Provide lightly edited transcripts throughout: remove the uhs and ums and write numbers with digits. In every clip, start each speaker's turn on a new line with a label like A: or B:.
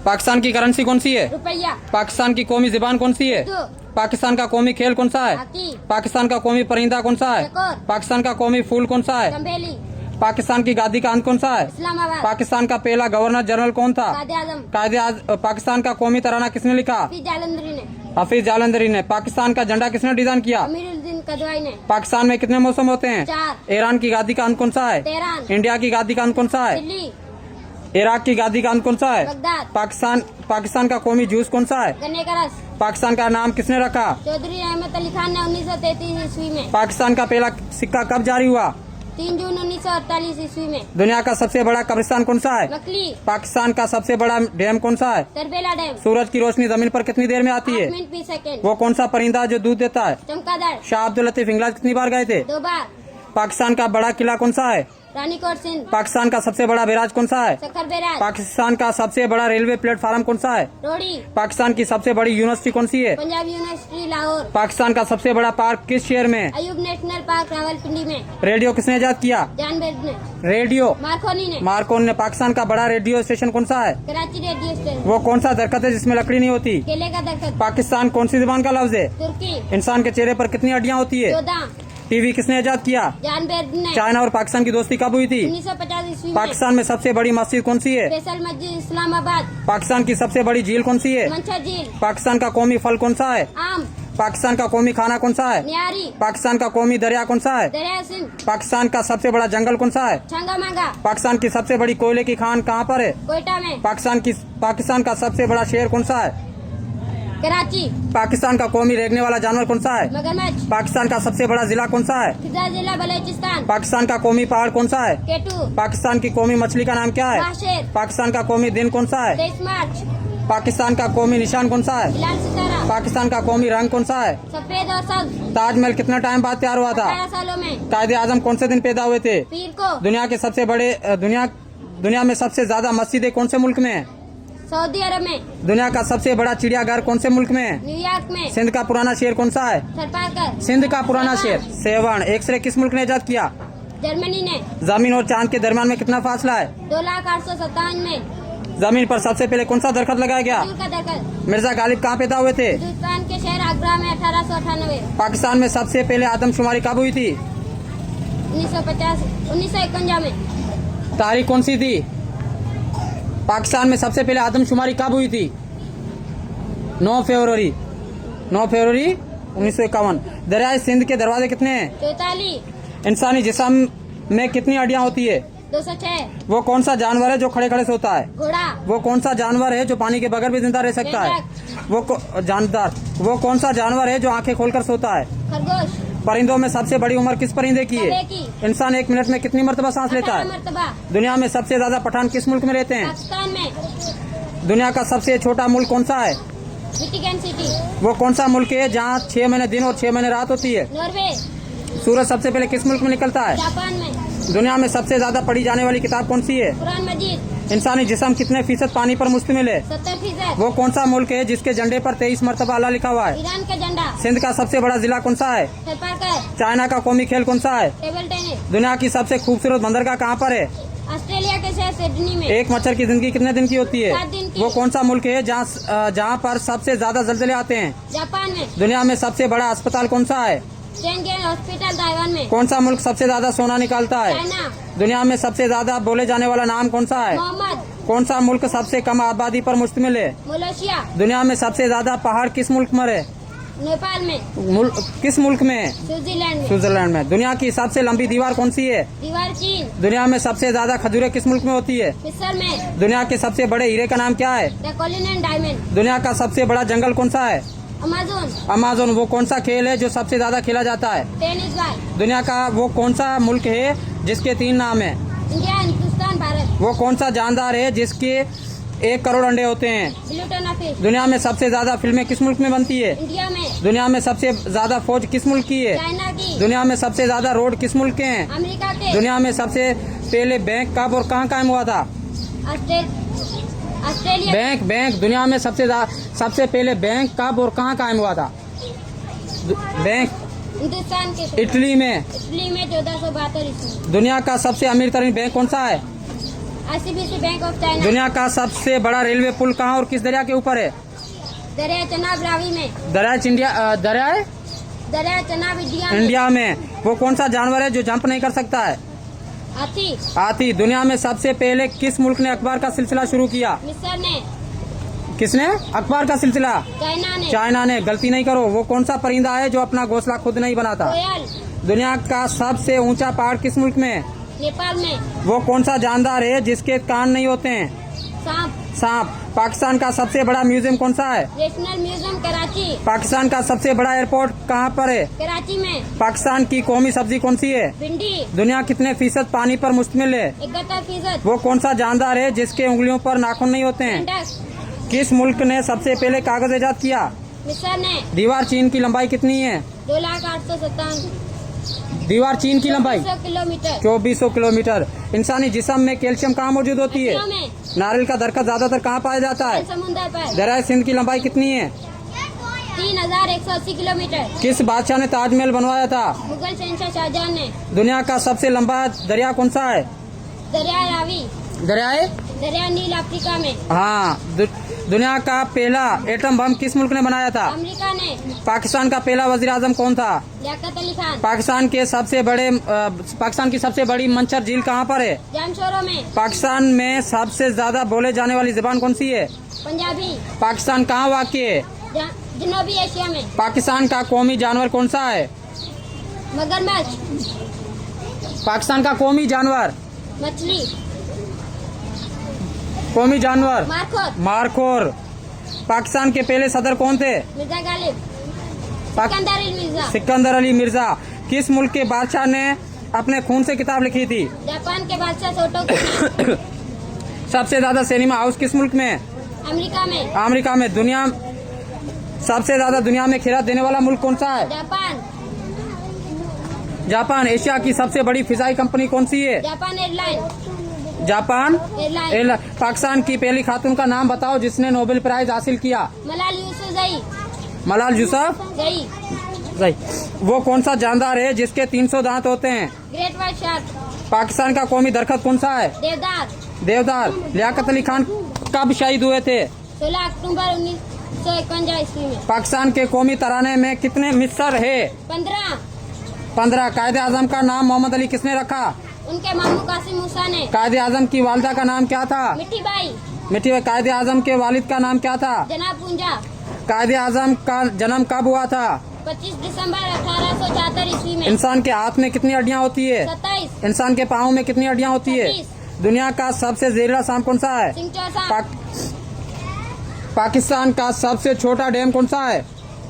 A: पाकिस्तान की करेंसी कौन सी है?
B: रुपया।
A: पाकिस्तान की कौमी ज़बान कौन सी है?
B: उर्दू।
A: पाकिस्तान का कौमी खेल कौन सा है?
B: हॉकी।
A: पाकिस्तान का कौमी परिंदा कौन सा है?
B: चकोर।
A: पाकिस्तान का कौमी फूल कौन सा है?
B: चंबेली।
A: पाकिस्तान की गादी का अंत कौन सा है?
B: इस्लामाबाद।
A: पाकिस्तान का पहला गवर्नर जनरल कौन था?
B: कायदे-आज़म।
A: पाकिस्तान का कौमी तराना किसने लिखा?
B: हफीज जालंधरी ने।
A: हफीज जालंधरी ने। पाकिस्तान का झंडा किसने डिजाइन किया?
B: अमीरुद्दीन कदवाई ने।
A: पाकिस्तान में कितने मौसम होते हैं?
B: 4।
A: ईरान की गादी का अंत कौन सा है?
B: तेहरान।
A: इंडिया की गादी का अंत कौन सा है?
B: दिल्ली।
A: इराक की गादी का अंत कौन सा है?
B: बगदाद।
A: पाकिस्तान का कौमी जूस कौन सा है?
B: गन्ने का रस।
A: पाकिस्तान का नाम किसने रखा?
B: चौधरी अहमद अली खान ने 1933 ईस्वी में।
A: पाकिस्तान का पहला सिक्का कब जारी हुआ?
B: 3 जून 1948 ईस्वी में।
A: दुनिया का सबसे बड़ा कब्रिस्तान कौन सा है?
B: मकली।
A: पाकिस्तान का सबसे बड़ा डैम कौन सा है?
B: तरबेला डैम।
A: सूरज की रोशनी जमीन पर कितनी देर में आती
B: 8
A: है?
B: Minute 20 second.
A: वो कौन सा परिंदा जो दूध देता है?
B: चमगादड़।
A: शाह अब्दुल लतीफ इंग्लैंड कितनी बार गए थे?
B: 2 बार।
A: पाकिस्तान का बड़ा किला कौन सा है?
B: रानीकोट सिंध।
A: पाकिस्तान का सबसे बड़ा बैराज कौन सा है?
B: सखर बैराज।
A: पाकिस्तान का सबसे बड़ा रेलवे प्लेटफार्म कौन सा है?
B: रोड़ी।
A: पाकिस्तान की सबसे बड़ी यूनिवर्सिटी कौन सी है?
B: पंजाब यूनिवर्सिटी लाहौर।
A: पाकिस्तान का सबसे बड़ा पार्क किस शहर में है?
B: अयूब नेशनल पार्क रावलपिंडी में।
A: रेडियो किसने इजाद किया?
B: जानबेद ने।
A: रेडियो
B: मार्कोनी ने।
A: मार्कोनी ने। पाकिस्तान का बड़ा रेडियो स्टेशन कौन सा है?
B: Karachi radio station.
A: वो कौन सा दरख्त है जिसमें लकड़ी नहीं होती?
B: केले का दरख्त।
A: पाकिस्तान कौन सी जुबान का लफ्ज है?
B: तुर्की।
A: इंसान के चेहरे पर कितनी हड्डियां होती है?
B: 14।
A: टीवी किसने इजाद किया?
B: जानबेद ने।
A: चाइना और पाकिस्तान की दोस्ती कब हुई थी?
B: 1950 ईस्वी में।
A: पाकिस्तान में सबसे बड़ी मस्जिद कौन सी है?
B: फैसल मस्जिद इस्लामाबाद।
A: पाकिस्तान की सबसे बड़ी झील कौन सी है?
B: मंछर झील।
A: पाकिस्तान का कौमी फल कौन सा है?
B: आम।
A: पाकिस्तान का कौमी खाना कौन सा है?
B: न्यारी।
A: पाकिस्तान का कौमी दरिया कौन सा है?
B: दरिया सिंध।
A: पाकिस्तान का सबसे बड़ा जंगल कौन सा है?
B: छंगा मांगा।
A: पाकिस्तान की सबसे बड़ी कोयले की खान कहाँ पर है?
B: कोयटा में।
A: पाकिस्तान का सबसे बड़ा शहर कौन सा है?
B: कराची।
A: पाकिस्तान का कौमी रेंगने वाला जानवर कौन सा है?
B: मगरमच्छ।
A: पाकिस्तान का सबसे बड़ा जिला कौन सा है?
B: खिजा जिला बलोचिस्तान।
A: पाकिस्तान का कौमी पहाड़ कौन सा है?
B: केटू।
A: पाकिस्तान की कौमी मछली का नाम क्या है?
B: बाशेर।
A: पाकिस्तान का कौमी दिन कौन सा है?
B: 23 मार्च।
A: पाकिस्तान का कौमी निशान कौन सा है?
B: लाल सितारा।
A: पाकिस्तान का कौमी रंग कौन सा है?
B: सफेद और सब्ज।
A: ताजमहल कितना टाइम बाद तैयार हुआ था?
B: 18 सालों में।
A: कायदे आजम कौन से दिन पैदा हुए थे?
B: पीर को।
A: दुनिया में सबसे ज्यादा मस्जिदें कौन से मुल्क में है?
B: सऊदी अरब में।
A: दुनिया का सबसे बड़ा चिड़ियाघर कौन से मुल्क में है?
B: न्यूयॉर्क में।
A: सिंध का पुराना शहर कौन सा है?
B: सरपाकर।
A: सिंध का पुराना शहर सेवन। एक्सरे किस मुल्क ने इजाद किया?
B: जर्मनी ने।
A: जमीन और चांद के दरमियान में कितना फासला है?
B: 2,08,57 में।
A: जमीन पर सबसे पहले कौन सा दरख्त लगाया गया?
B: खजूर का दरख्त।
A: मिर्जा गालिब कहाँ पैदा हुए थे?
B: हिंदुस्तान के शहर आगरा में 1898।
A: पाकिस्तान में सबसे पहले आदमशुमारी कब हुई थी?
B: 1951 में।
A: तारीख कौन सी थी? पाकिस्तान में सबसे पहले आदमशुमारी कब हुई थी? 9 फरवरी 1951। दरियाए सिंध के दरवाजे कितने हैं?
B: 44।
A: इंसानी जिस्म में कितनी हड्डियां होती है?
B: 206।
A: वो कौन सा जानवर है जो खड़े खड़े सोता है?
B: घोड़ा।
A: वो कौन सा जानवर है जो पानी के बगैर भी जिंदा रह सकता है? जानदार। वो कौन सा जानवर है जो आंखें खोलकर सोता है?
B: खरगोश।
A: परिंदों में सबसे बड़ी उम्र किस परिंदे की है?
B: कौवे की।
A: इंसान 1 मिनट में कितनी मरतबा सांस लेता
B: 18
A: है?
B: मरतबा।
A: दुनिया में सबसे ज्यादा पठान किस मुल्क में रहते हैं?
B: पाकिस्तान में।
A: दुनिया का सबसे छोटा मुल्क कौन सा है?
B: Vatican city.
A: वो कौन सा मुल्क है जहाँ 6 महीने दिन और 6 महीने रात होती है?
B: नॉर्वे।
A: सूरज सबसे पहले किस मुल्क में निकलता है?
B: जापान में।
A: दुनिया में सबसे ज्यादा पढ़ी जाने वाली किताब कौन सी है?
B: कुरान मजीद।
A: इंसानी जिस्म कितने फीसद पानी पर मुश्तमिल है?
B: 70%।
A: वो कौन सा मुल्क है जिसके झंडे पर 23 मरतबा अल्लाह लिखा हुआ है?
B: ईरान का झंडा।
A: सिंध का सबसे बड़ा जिला कौन सा है?
B: सरपाकर।
A: चाइना का कौमी खेल कौन सा है?
B: Table tennis.
A: दुनिया की सबसे खूबसूरत बंदरगाह कहाँ पर है?
B: ऑस्ट्रेलिया के शहर सिडनी में।
A: एक मच्छर की जिंदगी कितने दिन की होती है?
B: 7 दिन की।
A: वो कौन सा मुल्क है जहाँ पर सबसे ज्यादा जल्जले आते हैं?
B: जापान में।
A: दुनिया में सबसे बड़ा अस्पताल कौन सा है?
B: शेंगेन हॉस्पिटल ताइवान में।
A: कौन सा मुल्क सबसे ज्यादा सोना निकालता है?
B: चाइना।
A: दुनिया में सबसे ज्यादा बोले जाने वाला नाम कौन सा है?
B: मोहम्मद।
A: कौन सा मुल्क सबसे कम आबादी पर मुश्तमिल है?
B: मलेशिया।
A: दुनिया में सबसे ज्यादा पहाड़ किस मुल्क में है?
B: नेपाल में।
A: किस मुल्क में है?
B: स्विट्जरलैंड में।
A: स्विट्जरलैंड में। दुनिया की सबसे लंबी दीवार कौन सी है?
B: दीवार चीन।
A: दुनिया में सबसे ज्यादा खजूरें किस मुल्क में होती है?
B: मिस्र में।
A: दुनिया के सबसे बड़े हीरे का नाम क्या है?
B: The Cullinan diamond.
A: दुनिया का सबसे बड़ा जंगल कौन सा है?
B: अमेज़न।
A: अमेज़न। वो कौन सा खेल है जो सबसे ज्यादा खेला जाता है?
B: Tennis ball.
A: दुनिया का वो कौन सा मुल्क है जिसके 3 नाम है?
B: इंडिया, हिंदुस्तान, भारत।
A: वो कौन सा जानदार है जिसके 1 करोड़ अंडे होते हैं?
B: ब्लू टना फिश।
A: दुनिया में सबसे ज्यादा फिल्में किस मुल्क में बनती है?
B: इंडिया में।
A: दुनिया में सबसे ज्यादा फौज किस मुल्क की है?
B: चाइना की।
A: दुनिया में सबसे ज्यादा रोड किस मुल्क के हैं?
B: अमेरिका के।
A: दुनिया में सबसे पहले बैंक कब और कहाँ कायम हुआ था?
B: ऑस्ट्रेलिया।
A: बैंक दुनिया में सबसे पहले बैंक कब और कहाँ कायम हुआ था? बैंक
B: हिंदुस्तान के।
A: इटली में।
B: इटली में 1472 ईस्वी।
A: दुनिया का सबसे अमीर तरीन बैंक कौन सा है?
B: ICBC bank of China.
A: दुनिया का सबसे बड़ा रेलवे पुल कहाँ और किस दरिया के ऊपर है?
B: दरिया चनाब रावी में।
A: दरिया
B: दरिया चनाब इंडिया में।
A: इंडिया में। वो कौन सा जानवर है जो जंप नहीं कर सकता है?
B: हाथी।
A: हाथी। दुनिया में सबसे पहले किस मुल्क ने अखबार का सिलसिला शुरू किया?
B: मिस्र ने।
A: किसने अखबार का सिलसिला?
B: चाइना ने।
A: चाइना ने। गलती नहीं करो। वो कौन सा परिंदा है जो अपना घोंसला खुद नहीं बनाता?
B: कोयल।
A: दुनिया का सबसे ऊंचा पहाड़ किस मुल्क में है?
B: नेपाल में।
A: वो कौन सा जानदार है जिसके कान नहीं होते हैं?
B: सांप।
A: सांप। पाकिस्तान का सबसे बड़ा म्यूजियम कौन सा है?
B: National museum Karachi.
A: पाकिस्तान का सबसे बड़ा एयरपोर्ट कहाँ पर है?
B: कराची में।
A: पाकिस्तान की कौमी सब्जी कौन सी है?
B: भिंडी।
A: दुनिया कितने फीसद पानी पर मुश्तमिल है?
B: 71%।
A: वो कौन सा जानदार है जिसके उंगलियों पर नाखून नहीं होते हैं?
B: मेंढक।
A: किस मुल्क ने सबसे पहले कागज ईजाद किया?
B: मिस्र ने।
A: दीवार चीन की लंबाई कितनी है?
B: 2,08,57,200
A: दीवार चीन की लंबाई
B: किलोमीटर।
A: 2400 किलोमीटर। इंसानी जिस्म में कैल्शियम कहाँ मौजूद होती है?
B: हड्डियों में।
A: नारियल का दरख्त ज्यादातर कहाँ पाया जाता है?
B: समुद्र पर।
A: दरिया सिंध की लंबाई कितनी है?
B: 3,180 किलोमीटर।
A: किस बादशाह ने ताजमहल बनवाया था?
B: मुगल शहंशाह शाहजहां ने।
A: दुनिया का सबसे लंबा दरिया कौन सा है?
B: दरिया रावी। दरिया नील अफ्रीका में।
A: हाँ। दुनिया का पहला एटम बम किस मुल्क ने बनाया था?
B: अमेरिका ने।
A: पाकिस्तान का पहला वजीर आजम कौन था?
B: लियाकत अली खान।
A: पाकिस्तान की सबसे बड़ी मंचर झील कहाँ पर है?
B: जामशोरो में।
A: पाकिस्तान में सबसे ज्यादा बोले जाने वाली जुबान कौन सी है?
B: पंजाबी।
A: पाकिस्तान कहाँ वाक़ई है?
B: जनूबी एशिया में।
A: पाकिस्तान का कौमी जानवर कौन सा है?
B: मगरमच्छ।
A: पाकिस्तान का कौमी जानवर
B: मछली।
A: मारखोर। मारखोर। पाकिस्तान के पहले सदर कौन थे?
B: मिर्जा गालिब।
A: सिकंदर अली मिर्जा। किस मुल्क के बादशाह ने अपने खून से किताब लिखी थी?
B: जापान के बादशाह सोटोकू।
A: सबसे ज्यादा सिनेमा हाउस किस मुल्क में? अमेरिका में। सबसे ज्यादा दुनिया में खैरात देने वाला मुल्क कौन सा है? जापान। एशिया की सबसे बड़ी फिजाई कंपनी कौन सी है? Japan airline. पाकिस्तान की पहली खातून का नाम बताओ जिसने नोबेल प्राइज हासिल किया? मलाल यूसुफजई। वो कौन सा जानदार है जिसके 300 दांत होते हैं?
B: Great white shark.
A: पाकिस्तान का कौमी दरख्त कौन सा है? देवदार। लियाकत अली खान कब शहीद हुए थे?
B: 16 अक्टूबर 1951 ईस्वी में।
A: पाकिस्तान के कौमी तराने में कितने मिसर है? 15। कायदे आजम का नाम मोहम्मद अली किसने रखा?
B: उनके मामू कासिम मूसा ने।
A: कायदे आजम की वालिदा का नाम क्या था?
B: मिठी बाई।
A: कायदे आजम के वालिद का नाम क्या था?
B: जनाब पूंजा।
A: कायदे आजम का जन्म कब हुआ था?
B: 25 दिसंबर 1874 ईस्वी में।
A: इंसान के हाथ में कितनी हड्डियां होती है?
B: 27।
A: इंसान के पाँव में कितनी हड्डियां होती है?
B: 26।
A: दुनिया का सबसे जहरीला सांप कौन सा है?
B: सिंगचोर सांप।
A: पाकिस्तान का सबसे छोटा डैम कौन सा है?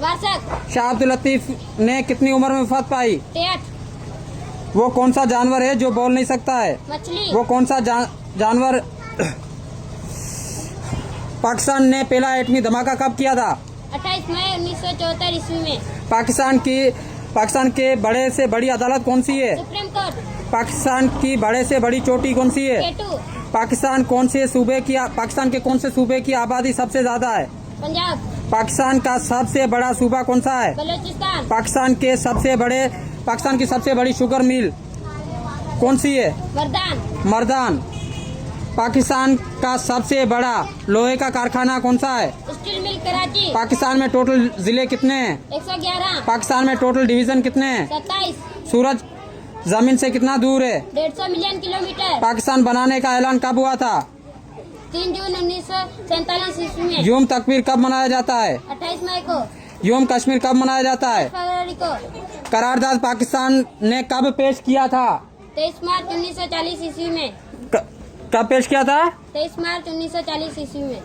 B: वासक।
A: शाह अब्दुल लतीफ ने कितनी उम्र में वफात पाई?
B: 63।
A: वो कौन सा जानवर है जो बोल नहीं सकता है?
B: मछली।
A: वो कौन सा जानवर पाकिस्तान ने पहला एटमी धमाका कब किया था?
B: 28 मई 1974 ईस्वी में।
A: पाकिस्तान के बड़े से बड़ी अदालत कौन सी है?
B: Supreme court.
A: पाकिस्तान की बड़े से बड़ी चोटी कौन सी है?
B: केटू।
A: पाकिस्तान के कौन से सूबे की आबादी सबसे ज्यादा है?
B: पंजाब।
A: पाकिस्तान का सबसे बड़ा सूबा कौन सा है?
B: बलूचिस्तान।
A: पाकिस्तान की सबसे बड़ी शुगर मिल कौन सी है? मर्दान। पाकिस्तान का सबसे बड़ा लोहे का कारखाना कौन सा है?
B: Steel mill Karachi.
A: पाकिस्तान में टोटल जिले कितने हैं?
B: 111।
A: पाकिस्तान में टोटल डिवीजन कितने हैं?
B: 27।
A: सूरज जमीन से कितना दूर है?
B: 150 मिलियन किलोमीटर।
A: पाकिस्तान बनाने का ऐलान कब हुआ था?
B: 3 जून 1947 ईस्वी में।
A: यौम तकबीर कब मनाया जाता है?
B: 28 मई को।
A: यौम कश्मीर कब मनाया जाता है?
B: फरवरी को।
A: करारदाद पाकिस्तान ने कब पेश किया था?
B: 23 मार्च 1940 ईस्वी में।
A: कब पेश किया था?
B: 23 मार्च 1940 ईस्वी में।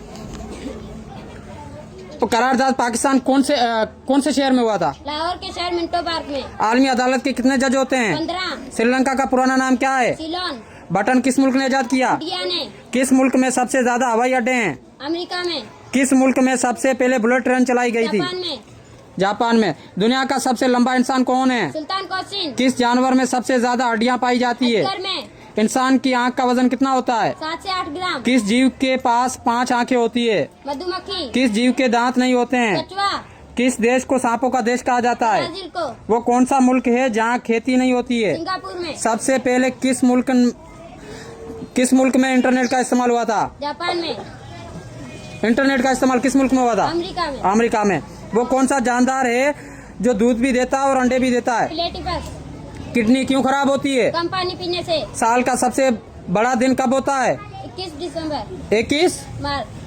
A: तो करारदाद पाकिस्तान कौन से शहर में हुआ था?
B: लाहौर के शहर मिंटो पार्क में।
A: आलमी अदालत के कितने जज होते हैं?
B: 15।
A: श्रीलंका का पुराना नाम क्या है?
B: सीलोन।
A: बटन किस मुल्क ने इजाद किया?
B: इंडिया ने।
A: किस मुल्क में सबसे ज्यादा हवाई अड्डे हैं?
B: अमेरिका में।
A: किस मुल्क में सबसे पहले बुलेट ट्रेन चलाई गई थी? जापान में। दुनिया का सबसे लंबा इंसान कौन है?
B: सुल्तान कोचिन।
A: किस जानवर में सबसे ज्यादा हड्डियां पाई जाती है?
B: अजगर में।
A: इंसान की आंख का वजन कितना होता है?
B: 7 से 8 ग्राम।
A: किस जीव के पास 5 आंखें होती है?
B: मधुमक्खी।
A: किस जीव के दांत नहीं होते हैं?
B: कछुआ।
A: किस देश को सांपों का देश कहा जाता है?
B: ब्राजील को।
A: वो कौन सा मुल्क है जहाँ खेती नहीं होती है?
B: सिंगापुर में।
A: सबसे पहले किस मुल्क किस मुल्क में इंटरनेट का इस्तेमाल हुआ था?
B: जापान में,
A: इंटरनेट का इस्तेमाल किस मुल्क में हुआ था?
B: अमेरिका में,
A: अमेरिका में। वो कौन सा जानदार है जो दूध भी देता है और अंडे भी देता है?
B: प्लेटिपस।
A: किडनी क्यों खराब होती है?
B: कम पानी पीने से।
A: साल का सबसे बड़ा दिन कब होता है?
B: 21 दिसंबर।
A: 21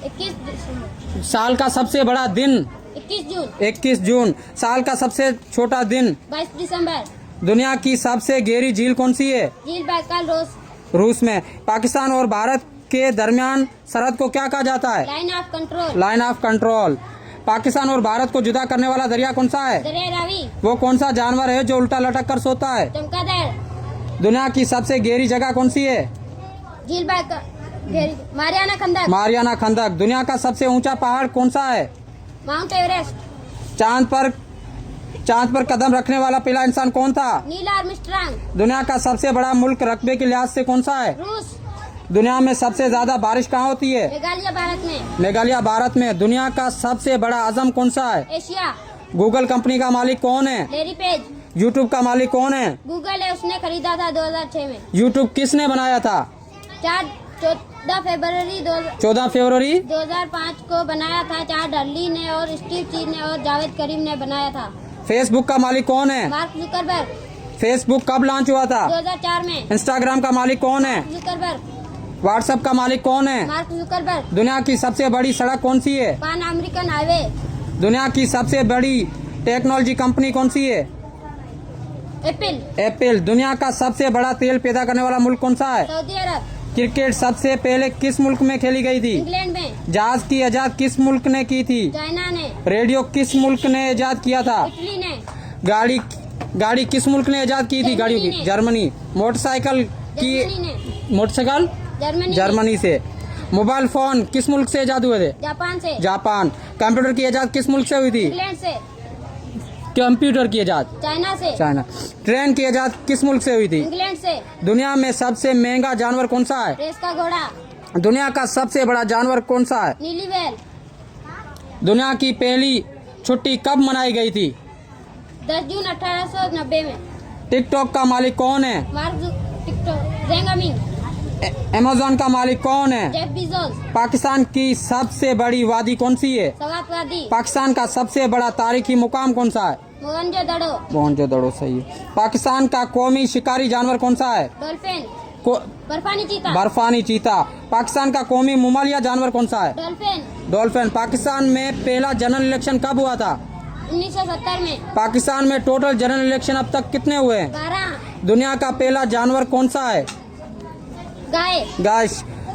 B: 21 दिसंबर।
A: साल का सबसे बड़ा दिन?
B: 21 जून।
A: 21 जून। साल का सबसे छोटा दिन?
B: 22 दिसंबर।
A: दुनिया की सबसे गहरी झील कौन सी है?
B: झील बैकाल
A: रूस में। पाकिस्तान और भारत के दरमियान सरहद को क्या कहा जाता है?
B: Line of control.
A: Line of control. Pakistan और भारत को जुदा करने वाला दरिया कौन सा है?
B: दरिया रावी।
A: वो कौन सा जानवर है जो उल्टा लटक कर सोता है?
B: चमगादड़।
A: दुनिया की सबसे गहरी जगह कौन सी है?
B: झील बैकाल, मारियाना खंदक।
A: मारियाना खंदक। दुनिया का सबसे ऊंचा पहाड़ कौन सा है?
B: Mount Everest.
A: चांद पर कदम रखने वाला पहला इंसान कौन था?
B: Neil Armstrong.
A: दुनिया का सबसे बड़ा मुल्क रकबे के लिहाज से कौन सा है?
B: रूस।
A: दुनिया में सबसे ज्यादा बारिश कहाँ होती है?
B: मेघालय भारत में।
A: मेघालय भारत में। दुनिया का सबसे बड़ा आजम कौन सा है?
B: एशिया।
A: गूगल कंपनी का मालिक कौन है?
B: Larry Page.
A: यूट्यूब का मालिक कौन है?
B: गूगल है, उसने खरीदा था 2006 में।
A: यूट्यूब किसने बनाया था?
B: 14 फरवरी
A: 2005
B: को बनाया था। चार्ल्स डर्ली ने और स्टीव चीज ने और जावेद करीम ने बनाया था।
A: फेसबुक का मालिक कौन है?
B: Mark Zuckerberg.
A: फेसबुक कब लॉन्च हुआ था?
B: 2004 में।
A: इंस्टाग्राम का मालिक कौन है?
B: जुकरबर्ग।
A: व्हाट्सएप का मालिक कौन है?
B: Mark Zuckerberg.
A: दुनिया की सबसे बड़ी सड़क कौन सी है?
B: पान अमेरिकन हाईवे।
A: दुनिया की सबसे बड़ी टेक्नोलॉजी कंपनी कौन सी है? एप्पल। दुनिया का सबसे बड़ा तेल पैदा करने वाला मुल्क कौन सा है?
B: सऊदी अरब।
A: क्रिकेट सबसे पहले किस मुल्क में खेली गई थी?
B: इंग्लैंड में।
A: जहाज की इजाद किस मुल्क ने की थी?
B: चाइना ने।
A: रेडियो किस मुल्क ने इजाद किया था?
B: इटली ने।
A: गाड़ी किस मुल्क ने इजाद की थी? गाड़ियों की? जर्मनी। मोटरसाइकिल जर्मनी से। मोबाइल फोन किस मुल्क से इजाद हुए थे?
B: जापान से।
A: जापान। कंप्यूटर की इजाद किस मुल्क से हुई थी?
B: इंग्लैंड से।
A: कंप्यूटर की इजाद?
B: चाइना से।
A: चाइना। ट्रेन की इजाद किस मुल्क से हुई थी?
B: इंग्लैंड से।
A: दुनिया में सबसे महंगा जानवर कौन सा है?
B: रेस का घोड़ा।
A: दुनिया का सबसे बड़ा जानवर कौन सा है?
B: नीली व्हेल।
A: दुनिया की पहली छुट्टी कब मनाई गई थी?
B: 10 जून 1890 में।
A: टिकटॉक का मालिक कौन है?
B: जेंगामिंग।
A: अमेज़न का मालिक कौन है?
B: Jeff Bezos.
A: पाकिस्तान की सबसे बड़ी वादी कौन सी है?
B: सवात वादी।
A: पाकिस्तान का सबसे बड़ा तारीखी मुकाम कौन सा है?
B: मोहनजोदड़ो।
A: मोहनजोदड़ो सही है। पाकिस्तान का कौमी शिकारी जानवर कौन सा है?
B: डॉल्फिन। बर्फानी चीता। पाकिस्तान
A: का कौमी मुमालिया जानवर कौन सा है? डॉल्फिन। पाकिस्तान में पहला जनरल इलेक्शन कब हुआ था?
B: 1970 में।
A: पाकिस्तान में टोटल जनरल इलेक्शन अब तक कितने हुए हैं?
B: 12।
A: दुनिया का पहला जानवर कौन सा है?
B: गाय।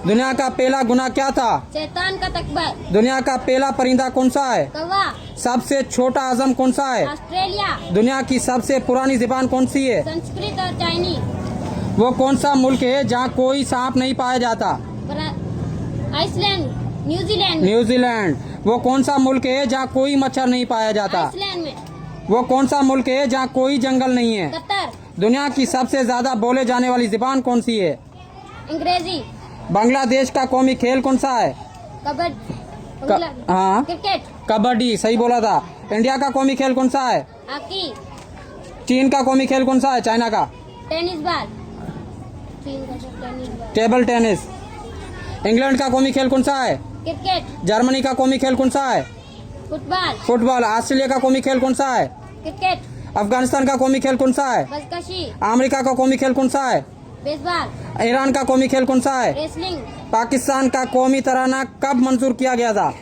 A: दुनिया का पहला गुनाह क्या था?
B: शैतान का तकबर।
A: दुनिया का पहला परिंदा कौन सा है?
B: कौवा।
A: सबसे छोटा आजम कौन सा है?
B: ऑस्ट्रेलिया।
A: दुनिया की सबसे पुरानी जुबान कौन सी है?
B: संस्कृत और चाइनी।
A: वो कौन सा मुल्क है जहाँ कोई सांप नहीं पाया जाता?
B: आइसलैंड।
A: न्यूजीलैंड। वो कौन सा मुल्क है जहाँ कोई मच्छर नहीं पाया जाता?
B: आइसलैंड में।
A: वो कौन सा मुल्क है जहाँ कोई जंगल नहीं है?
B: कतर।
A: दुनिया की सबसे ज्यादा बोले जाने वाली जुबान कौन सी है?
B: अंग्रेजी।
A: बांग्लादेश का कौमी खेल कौन सा है? हाँ,
B: क्रिकेट।
A: कबड्डी सही बोला था। इंडिया का कौमी खेल कौन सा है?
B: हॉकी।
A: चीन का कौमी खेल कौन सा है? चाइना का?
B: Tennis ball. चीन का tennis ball.
A: Table tennis. England का कौमी खेल कौन सा है?
B: क्रिकेट।
A: जर्मनी का कौमी खेल कौन सा है? फुटबॉल। ऑस्ट्रेलिया का कौमी खेल कौन सा है?
B: क्रिकेट।
A: अफगानिस्तान का कौमी खेल कौन सा है?
B: बजकशी।
A: अमेरिका का कौमी खेल कौन सा है?
B: बेसबॉल।
A: ईरान का कौमी खेल कौन सा है?
B: रेसलिंग।
A: पाकिस्तान का कौमी तराना कब मंजूर किया गया था?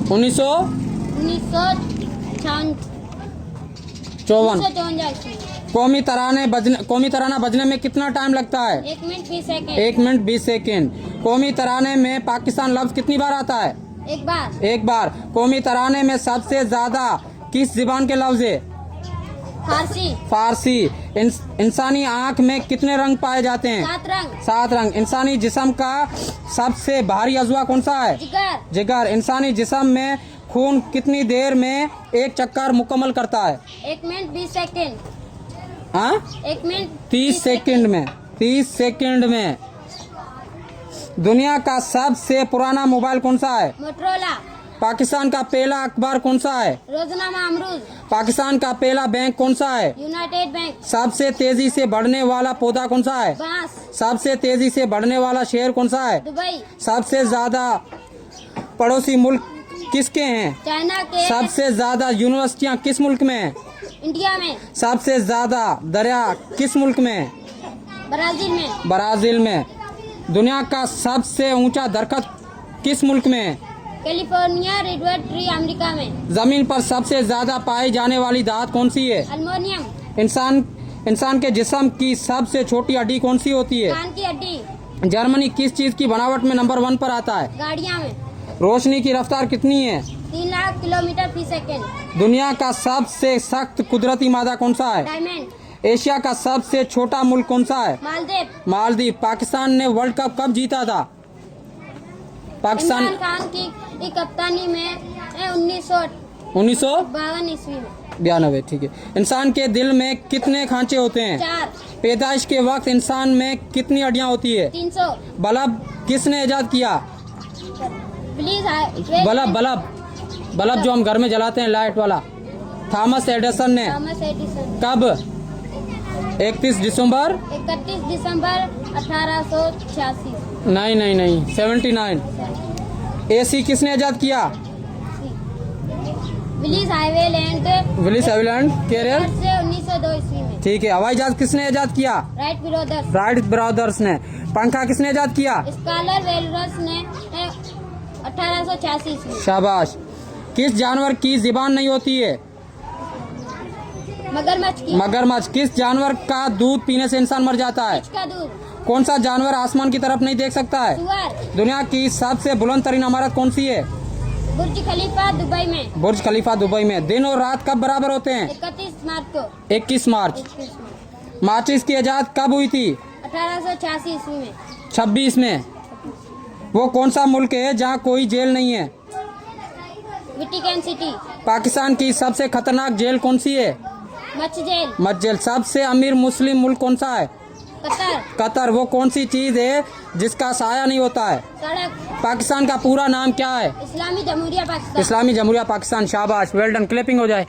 A: 1954। कौमी तराना बजने में कितना टाइम लगता है?
B: 1 मिनट 20 सेकंड।
A: 1 minute 20 second. कौमी तराने में पाकिस्तान लफ्ज कितनी बार आता है? एक बार। कौमी तराने में सबसे ज्यादा किस जुबान के लफ्ज है? फारसी। इंसानी आँख में कितने रंग पाए जाते हैं? 7 रंग। इंसानी जिस्म का सबसे भारी अज़्वा कौन सा है? जिगर। इंसानी जिस्म में खून कितनी देर में एक चक्कर मुकम्मल करता है?
B: 1 मिनट 20 सेकंड।
A: हाँ,
B: 1 मिनट
A: 30 सेकंड में। 30 सेकंड में। दुनिया का सबसे पुराना मोबाइल कौन सा है?
B: मोटरोला।
A: पाकिस्तान का पहला अखबार कौन सा है?
B: रोजनामा अमरूद।
A: पाकिस्तान का पहला बैंक कौन सा है?
B: United bank.
A: सबसे तेजी से बढ़ने वाला पौधा कौन सा है?
B: बांस।
A: सबसे तेजी से बढ़ने वाला शहर कौन सा है?
B: दुबई।
A: सबसे ज्यादा पड़ोसी मुल्क किसके हैं?
B: चाइना के।
A: सबसे ज्यादा यूनिवर्सिटियाँ किस मुल्क में हैं?
B: इंडिया में।
A: सबसे ज्यादा दरिया किस मुल्क में हैं?
B: ब्राजील में।
A: ब्राजील में। दुनिया का सबसे ऊंचा दरख्त किस मुल्क में है?
B: कैलिफोर्निया रेडवुड ट्री अमेरिका में।
A: जमीन पर सबसे ज्यादा पाई जाने वाली धात कौन सी है?
B: अल्मोनियम।
A: इंसान के जिस्म की सबसे छोटी हड्डी कौन सी होती है?
B: कान की हड्डी।
A: जर्मनी किस चीज की बनावट में नंबर 1 पर आता है?
B: गाड़ियाँ में।
A: रोशनी की रफ्तार कितनी है?
B: 3 लाख किलोमीटर फी सेकेंड।
A: दुनिया का सबसे सख्त कुदरती मादा कौन सा है?
B: डायमंड।
A: एशिया का सबसे छोटा मुल्क कौन सा है?
B: मालदीव।
A: मालदीव। पाकिस्तान ने वर्ल्ड कप कब जीता था? पाकिस्तान
B: इमरान खान की कप्तानी में
A: 1992।
B: ईस्वी में।
A: ठीक है। इंसान के दिल में कितने खांचे होते हैं?
B: 4।
A: पैदाइश के वक्त इंसान में कितनी हड्डियां होती है?
B: 300।
A: बल्ब किसने इजाद किया?
B: प्लीज।
A: बल्ब जो हम घर में जलाते हैं, लाइट वाला। थॉमस एडिसन ने।
B: Thomas Edison.
A: कब? 31 दिसंबर।
B: 31 दिसंबर 1886।
A: नहीं 79। एसी किसने इजाद किया?
B: विलिस आइलैंड
A: कैरियर
B: से 1902 ईस्वी में।
A: ठीक है। हवाई जहाज किसने इजाद किया? राइट ब्रदर्स ने। पंखा किसने इजाद किया?
B: स्कॉलर वेलरस ने 1886 ईस्वी।
A: शाबाश। किस जानवर की जुबान नहीं होती है?
B: मगरमच्छ की।
A: मगरमच्छ। किस जानवर का दूध पीने से इंसान मर जाता है?
B: का दूध।
A: कौन सा जानवर आसमान की तरफ नहीं देख सकता है?
B: सुअर।
A: दुनिया की सबसे बुलंद तरीन इमारत कौन सी है?
B: बुर्ज खलीफा दुबई में।
A: बुर्ज खलीफा दुबई में। दिन और रात कब बराबर होते हैं?
B: 31 मार्च को।
A: 21 मार्च। माचिस की इजाद कब हुई थी?
B: 1886 ईस्वी में।
A: 26 में। वो कौन सा मुल्क है जहाँ कोई जेल नहीं है?
B: Vatican city.
A: पाकिस्तान की सबसे खतरनाक जेल कौन सी है? मच जेल। सबसे अमीर मुस्लिम मुल्क कौन सा है? कतर। वो कौन सी चीज है जिसका साया नहीं होता है?
B: सड़क।
A: पाकिस्तान का पूरा नाम क्या है?
B: इस्लामी जमहूरिया पाकिस्तान।
A: इस्लामी जमहूरिया पाकिस्तान। शाबाश। Well done. क्लैपिंग हो जाए।